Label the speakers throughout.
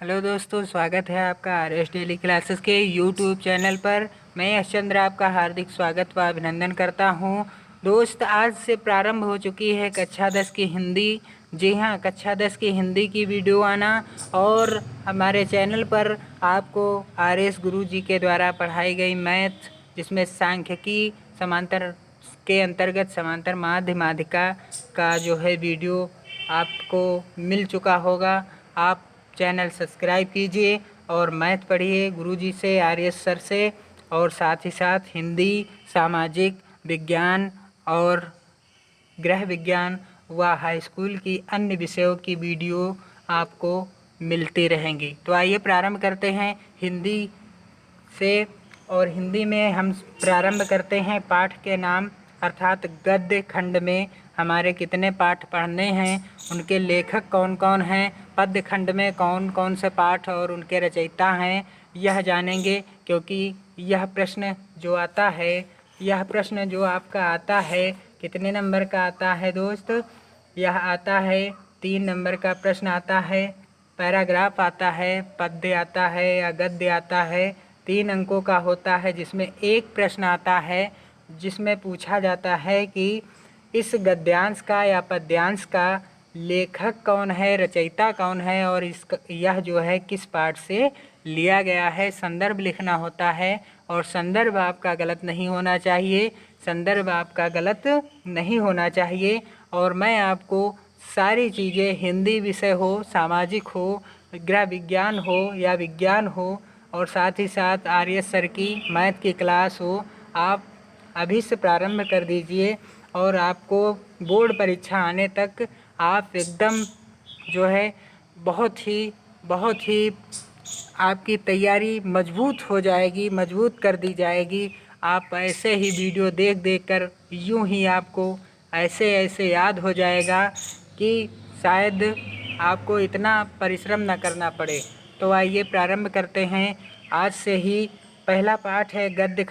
Speaker 1: Hello दोस्तों, स्वागत है आपका आर एस डेली क्लासेस के यूट्यूब चैनल पर। मैं यश चंद्र आपका हार्दिक स्वागत व अभिनंदन करता हूं। दोस्त, आज से प्रारंभ हो चुकी है कक्षा 10 की हिंदी। जी हां, कक्षा 10 की हिंदी की वीडियो आना और हमारे चैनल पर आपको आर एस गुरु जी के द्वारा पढ़ाई गई मैथ, जिसमें सांख्यिकी समांतर के अंतर्गत समांतर माध्य माध्यिका का जो है वीडियो आपको मिल चुका होगा। आप चैनल सब्सक्राइब कीजिए और मैथ पढ़िए गुरुजी से, आर्यस सर से, और साथ ही साथ हिंदी, सामाजिक विज्ञान और गृह विज्ञान व हाई स्कूल की अन्य विषयों की वीडियो आपको मिलती रहेंगी। तो आइए प्रारंभ करते हैं हिंदी से। और हिंदी में हम प्रारंभ करते हैं पाठ के नाम अर्थात गद्य खंड में हमारे कितने पाठ पढ़ने हैं, उनके लेखक कौन कौन हैं, पद्य खंड में कौन कौन से पाठ और उनके रचयिता हैं, यह जानेंगे। क्योंकि यह प्रश्न जो आता है, यह प्रश्न जो आपका आता है, कितने नंबर का आता है दोस्त? यह आता है 3 नंबर का प्रश्न आता है। पैराग्राफ आता है, पद्य आता है या गद्य आता है, 3 अंकों का होता है, जिसमें एक प्रश्न आता है जिसमें पूछा जाता है कि इस गद्यांश का या पद्यांश का लेखक कौन है, रचयिता कौन है, और यह जो है किस पाठ से लिया गया है। संदर्भ लिखना होता है और संदर्भ आपका गलत नहीं होना चाहिए, संदर्भ आपका गलत नहीं होना चाहिए। और मैं आपको सारी चीज़ें, हिंदी विषय हो, सामाजिक हो, गृह विज्ञान हो या विज्ञान हो, और साथ ही साथ आर्य सर की मैथ की क्लास हो, आप अभी से प्रारंभ कर दीजिए। और आपको बोर्ड परीक्षा आने तक आप एकदम जो है बहुत ही आपकी तैयारी मजबूत हो जाएगी, मजबूत कर दी जाएगी। आप ऐसे ही वीडियो देख देख कर यूँ ही आपको ऐसे ऐसे याद हो जाएगा कि शायद आपको इतना परिश्रम न करना पड़े। तो आइए प्रारंभ करते हैं आज से ही। पहला पाठ है गद्य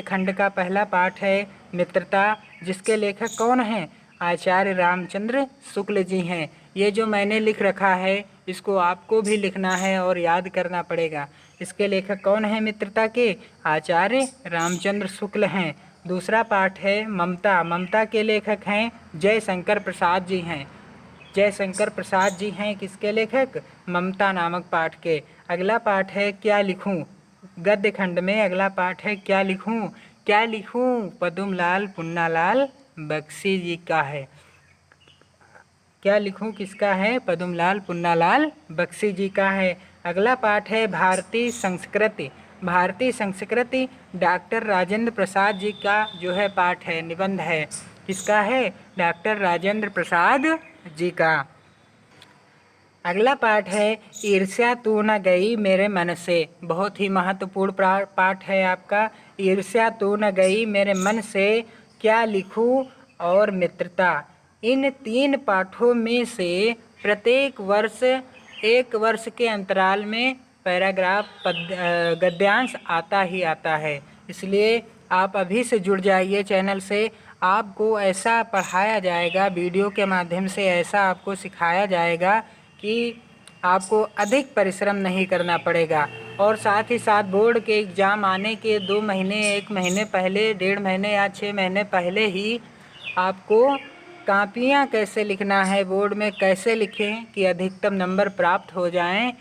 Speaker 1: खंड का पहला पाठ है मित्रता, जिसके लेखक कौन हैं? आचार्य रामचंद्र शुक्ल जी हैं। ये जो मैंने लिख रखा है, इसको आपको भी लिखना है और याद करना पड़ेगा। इसके लेखक कौन हैं मित्रता के? आचार्य रामचंद्र शुक्ल हैं। दूसरा पाठ है ममता। ममता के लेखक हैं जयशंकर प्रसाद जी हैं। जयशंकर प्रसाद जी हैं किसके लेखक? ममता नामक पाठ के। अगला पाठ है क्या लिखूं। गद्य खंड में अगला पाठ है क्या लिखूं। क्या लिखूं पदुमलाल पुन्नालाल बख्शी जी का है। क्या लिखूं किसका है? पदुमलाल पुन्नालाल बख्शी जी का है। अगला पाठ है भारतीय संस्कृति। भारतीय संस्कृति डॉक्टर राजेंद्र प्रसाद जी का जो है पाठ है, निबंध है। किसका है? डॉक्टर राजेंद्र प्रसाद जी का। अगला पाठ है ईर्ष्या तू न गई मेरे मन से। बहुत ही महत्वपूर्ण पाठ है आपका। ईर्ष्या तू न गई मेरे मन से, क्या लिखूं और मित्रता। इन 3 पाठों में से प्रत्येक वर्ष 1 वर्ष के अंतराल में पैराग्राफ गद्यांश आता ही आता है। इसलिए आप अभी से जुड़ जाइए चैनल से। आपको ऐसा पढ़ाया जाएगा, वीडियो के माध्यम से ऐसा आपको सिखाया जाएगा कि आपको अधिक परिश्रम नहीं करना पड़ेगा। और साथ ही साथ बोर्ड के एग्ज़ाम आने के 2 महीने, 1 महीने पहले, 1.5 महीने या 6 महीने पहले ही आपको कापियाँ कैसे लिखना है, बोर्ड में कैसे लिखें कि अधिकतम नंबर प्राप्त हो जाएं,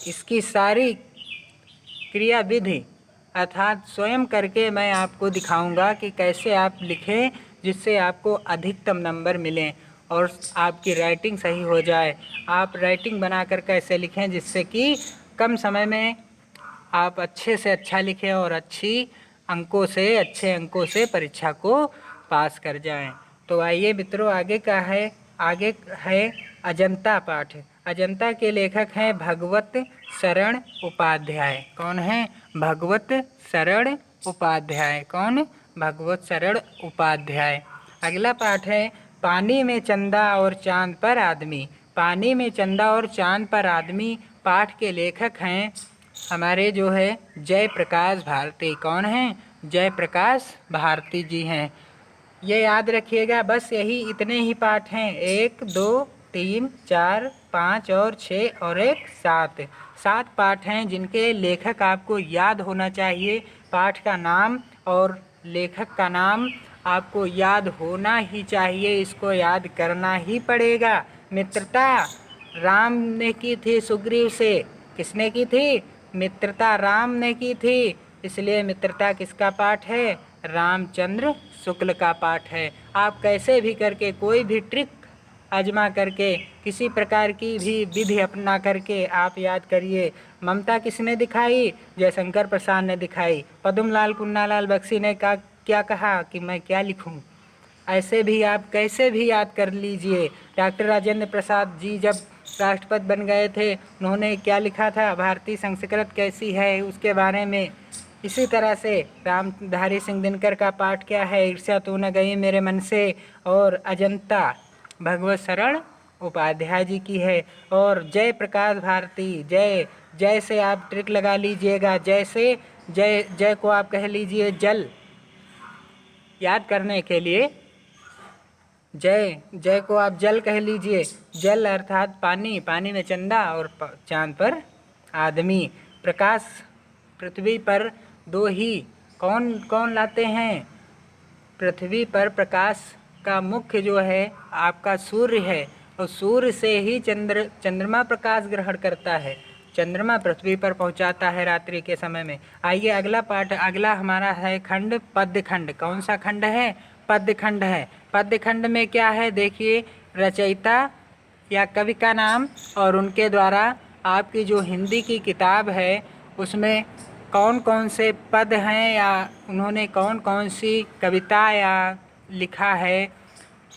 Speaker 1: इसकी सारी क्रियाविधि अर्थात स्वयं करके मैं आपको दिखाऊंगा कि कैसे आप लिखें जिससे आपको अधिकतम नंबर मिलें और आपकी राइटिंग सही हो जाए। आप राइटिंग बनाकर कैसे लिखें जिससे कि कम समय में आप अच्छे से अच्छा लिखें और अच्छे अंकों से परीक्षा को पास कर जाएं। तो आइए मित्रों, आगे है अजंता पाठ। अजंता के लेखक हैं भगवत शरण उपाध्याय। कौन है? भगवत शरण उपाध्याय। कौन? भगवत शरण उपाध्याय। अगला पाठ है पानी में चंदा और चांद पर आदमी। पानी में चंदा और चांद पर आदमी पाठ के लेखक हैं हमारे जो है जयप्रकाश भारती। कौन हैं? जयप्रकाश भारती जी हैं। ये याद रखिएगा। बस यही इतने ही पाठ हैं, 1, 2, 3, 4, 5 और 6 और एक 7। 7 पाठ हैं जिनके लेखक आपको याद होना चाहिए। पाठ का नाम और लेखक का नाम आपको याद होना ही चाहिए, इसको याद करना ही पड़ेगा। मित्रता राम ने की थी सुग्रीव से। किसने की थी? मित्रता राम ने की थी। इसलिए मित्रता किसका पाठ है? रामचंद्र शुक्ल का पाठ है। आप कैसे भी करके कोई भी ट्रिक आजमा करके किसी प्रकार की भी विधि अपना करके आप याद करिए। ममता किसने दिखाई? जयशंकर प्रसाद ने दिखाई। पद्मलाल पुन्नालाल बख्शी ने क्या कहा कि मैं क्या लिखूं? ऐसे भी आप कैसे भी याद कर लीजिए। डॉक्टर राजेंद्र प्रसाद जी जब राष्ट्रपति बन गए थे, उन्होंने क्या लिखा था? भारतीय संस्कृत कैसी है, उसके बारे में। इसी तरह से रामधारी सिंह दिनकर का पाठ क्या है? ईर्ष्या तू न गई मेरे मन से। और अजंता भगवत शरण उपाध्याय जी की है। और जय प्रकाश भारती, जय जय से आप ट्रिक लगा लीजिएगा। जय से जय को आप कह लीजिए जल। याद करने के लिए जय को आप जल कह लीजिए। जल अर्थात पानी, पानी में चंदा और चांद पर आदमी। प्रकाश पृथ्वी पर दो ही कौन कौन लाते हैं? पृथ्वी पर प्रकाश का मुख्य जो है आपका सूर्य है, और सूर्य से ही चंद्रमा प्रकाश ग्रहण करता है। चंद्रमा पृथ्वी पर पहुंचाता है रात्रि के समय में। आइए अगला पाठ, अगला हमारा है खंड पद्य खंड। कौन सा खंड है? पद्य खंड है। पद्य खंड में क्या है देखिए, रचयिता या कवि का नाम और उनके द्वारा आपकी जो हिंदी की किताब है उसमें कौन कौन से पद हैं या उन्होंने कौन कौन सी कविता या लिखा है,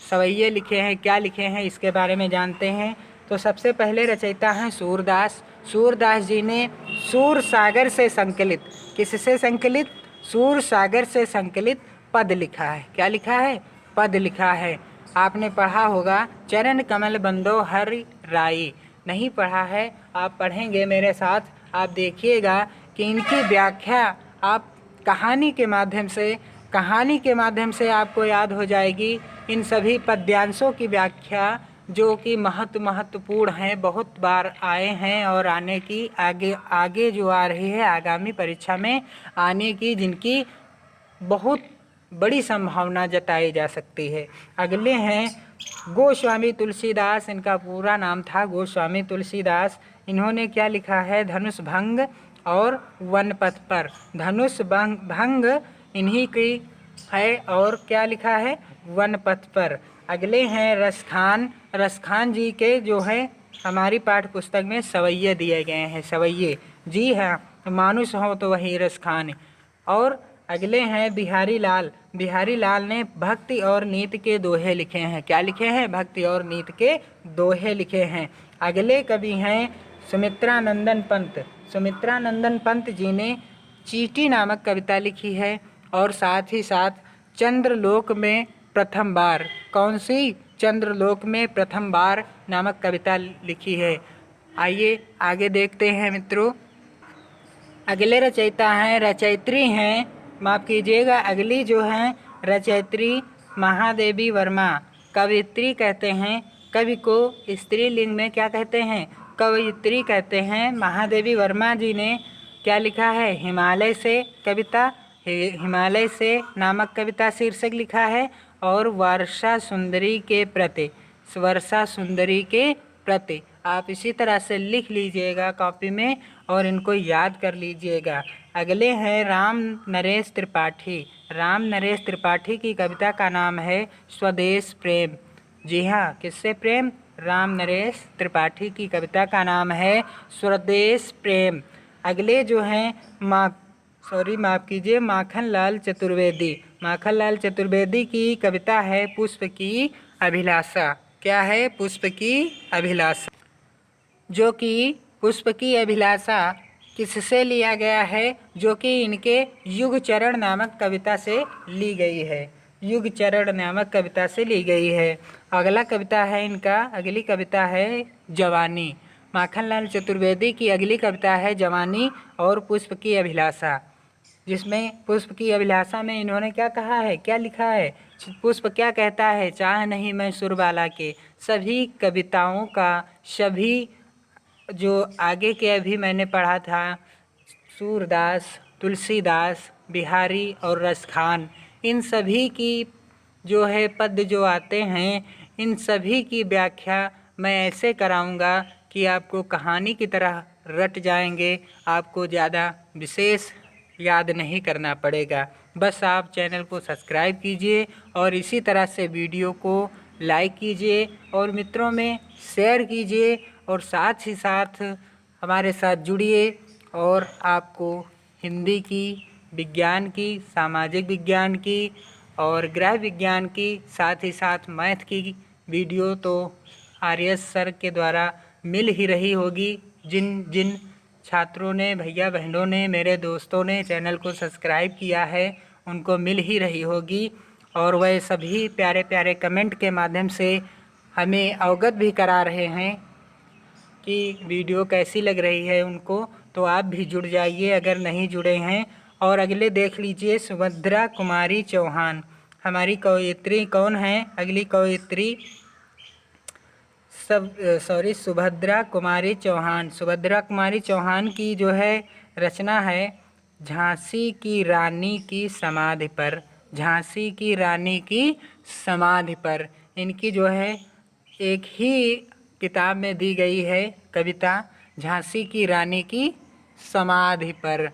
Speaker 1: सवैये लिखे हैं, क्या लिखे हैं, इसके बारे में जानते हैं। तो सबसे पहले रचयिता हैं सूरदास। सूरदास जी ने सूर सागर से संकलित, किससे संकलित? सूर सागर से संकलित पद लिखा है। क्या लिखा है? पद लिखा है। आपने पढ़ा होगा चरण कमल बंदो हरि राई। नहीं पढ़ा है? आप पढ़ेंगे मेरे साथ, आप देखिएगा कि इनकी व्याख्या आप कहानी के माध्यम से आपको याद हो जाएगी। इन सभी पद्यांशों की व्याख्या जो कि महत्वपूर्ण हैं, बहुत बार आए हैं और आने की आगे जो आ रही है आगामी परीक्षा में आने की, जिनकी बहुत बड़ी संभावना जताई जा सकती है। अगले हैं गोस्वामी तुलसीदास। इनका पूरा नाम था गोस्वामी तुलसीदास। इन्होंने क्या लिखा है? धनुष भंग और वनपथ पर। धनुष भंग इन्हीं की है और क्या लिखा है? वनपथ पर। अगले हैं रसखान। रसखान जी के जो है हमारी पाठ्य पुस्तक में सवैये दिए गए हैं। सवैये, जी हाँ, मानुष हो तो वही रसखान। और अगले हैं बिहारी लाल। बिहारी लाल ने भक्ति और नीति के दोहे लिखे हैं। क्या लिखे हैं? भक्ति और नीति के दोहे लिखे हैं। अगले कवि हैं सुमित्रानंदन पंत। सुमित्रानंदन पंत जी ने चींटी नामक कविता लिखी है और साथ ही साथ चंद्रलोक में प्रथम बार। कौन सी? चंद्रलोक में प्रथम बार नामक कविता लिखी है। आइए आगे देखते हैं मित्रों। अगले रचयिता हैं, रचयित्री हैं, माफ़ कीजिएगा, अगली जो हैं रचयित्री महादेवी वर्मा। कवयित्री कहते हैं, कवि को स्त्रीलिंग में क्या कहते हैं? कवयित्री कहते हैं। महादेवी वर्मा जी ने क्या लिखा है? हिमालय से कविता, हिमालय से नामक कविता शीर्षक लिखा है। और वर्षा सुंदरी के प्रति, वर्षा सुंदरी के प्रति आप इसी तरह से लिख लीजिएगा कॉपी में और इनको याद कर लीजिएगा। अगले हैं राम नरेश त्रिपाठी। राम नरेश त्रिपाठी की कविता का नाम है स्वदेश प्रेम। जी हाँ, किससे प्रेम? राम नरेश त्रिपाठी की कविता का नाम है स्वदेश प्रेम। अगले जो हैं माफ़ कीजिए, माखनलाल चतुर्वेदी। माखनलाल चतुर्वेदी की कविता है पुष्प की अभिलाषा। क्या है? पुष्प की अभिलाषा। जो कि पुष्प की अभिलाषा किससे लिया गया है? जो कि इनके युगचरण नामक कविता से ली गई है। युगचरण नामक कविता से ली गई है। अगला कविता है इनका, अगली कविता है जवानी। माखनलाल चतुर्वेदी की अगली कविता है जवानी और पुष्प की अभिलाषा। जिसमें पुष्प की अभिलाषा में इन्होंने क्या कहा है, क्या लिखा है। पुष्प क्या कहता है, चाह नहीं मैं सुरबाला के। सभी कविताओं का, सभी जो आगे के अभी मैंने पढ़ा था, सूरदास, तुलसीदास, बिहारी और रसखान, इन सभी की जो है पद जो आते हैं, इन सभी की व्याख्या मैं ऐसे कराऊंगा कि आपको कहानी की तरह रट जाएंगे। आपको ज़्यादा विशेष याद नहीं करना पड़ेगा। बस आप चैनल को सब्सक्राइब कीजिए और इसी तरह से वीडियो को लाइक कीजिए और मित्रों में शेयर कीजिए और साथ ही साथ हमारे साथ जुड़िए और आपको हिंदी की, विज्ञान की, सामाजिक विज्ञान की और गृह विज्ञान की, साथ ही साथ मैथ की वीडियो तो आर्यस सर के द्वारा मिल ही रही होगी। जिन जिन छात्रों ने, भैया बहनों ने, मेरे दोस्तों ने चैनल को सब्सक्राइब किया है उनको मिल ही रही होगी और वह सभी प्यारे प्यारे कमेंट के माध्यम से हमें अवगत भी करा रहे हैं कि वीडियो कैसी लग रही है उनको। तो आप भी जुड़ जाइए अगर नहीं जुड़े हैं। और अगले देख लीजिए, सुभद्रा कुमारी चौहान हमारी कवयित्री कौन है। अगली कवयित्री सुभद्रा कुमारी चौहान। सुभद्रा कुमारी चौहान की जो है रचना है झांसी की रानी की समाधि पर। झांसी की रानी की समाधि पर इनकी जो है एक ही किताब में दी गई है कविता, झांसी की रानी की समाधि पर।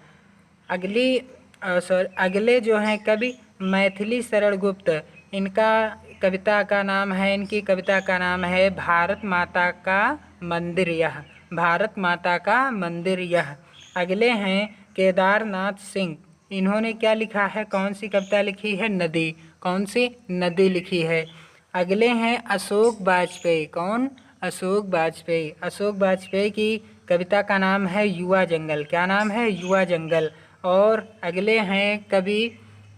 Speaker 1: अगले जो हैं कवि मैथिली शरण गुप्त, इनका कविता का नाम है, इनकी कविता का नाम है भारत माता का मंदिर यह। भारत माता का मंदिर यह। अगले हैं केदारनाथ सिंह, इन्होंने क्या लिखा है, कौन सी कविता लिखी है, नदी। कौन सी, नदी लिखी है। अगले हैं अशोक वाजपेयी, कौन, अशोक वाजपेयी। अशोक वाजपेयी की कविता का नाम है युवा जंगल। क्या नाम है, युवा जंगल। और अगले हैं कवि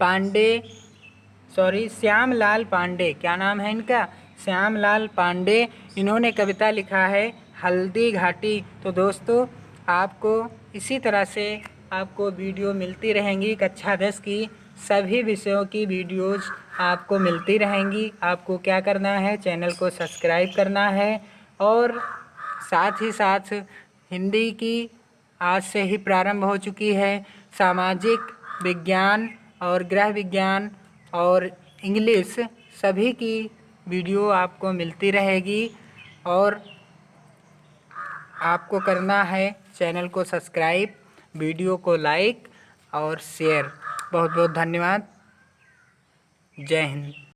Speaker 1: पांडे, श्यामलाल पांडे। क्या नाम है इनका, श्यामलाल पांडे। इन्होंने कविता लिखा है हल्दी घाटी। तो दोस्तों आपको इसी तरह से आपको वीडियो मिलती रहेंगी, कक्षा 10 की सभी विषयों की वीडियोज़ आपको मिलती रहेंगी। आपको क्या करना है, चैनल को सब्सक्राइब करना है और साथ ही साथ हिंदी की आज से ही प्रारंभ हो चुकी है। सामाजिक विज्ञान और गृह विज्ञान और इंग्लिश सभी की वीडियो आपको मिलती रहेगी और आपको करना है चैनल को सब्सक्राइब, वीडियो को लाइक और शेयर। बहुत बहुत धन्यवाद। जय हिंद।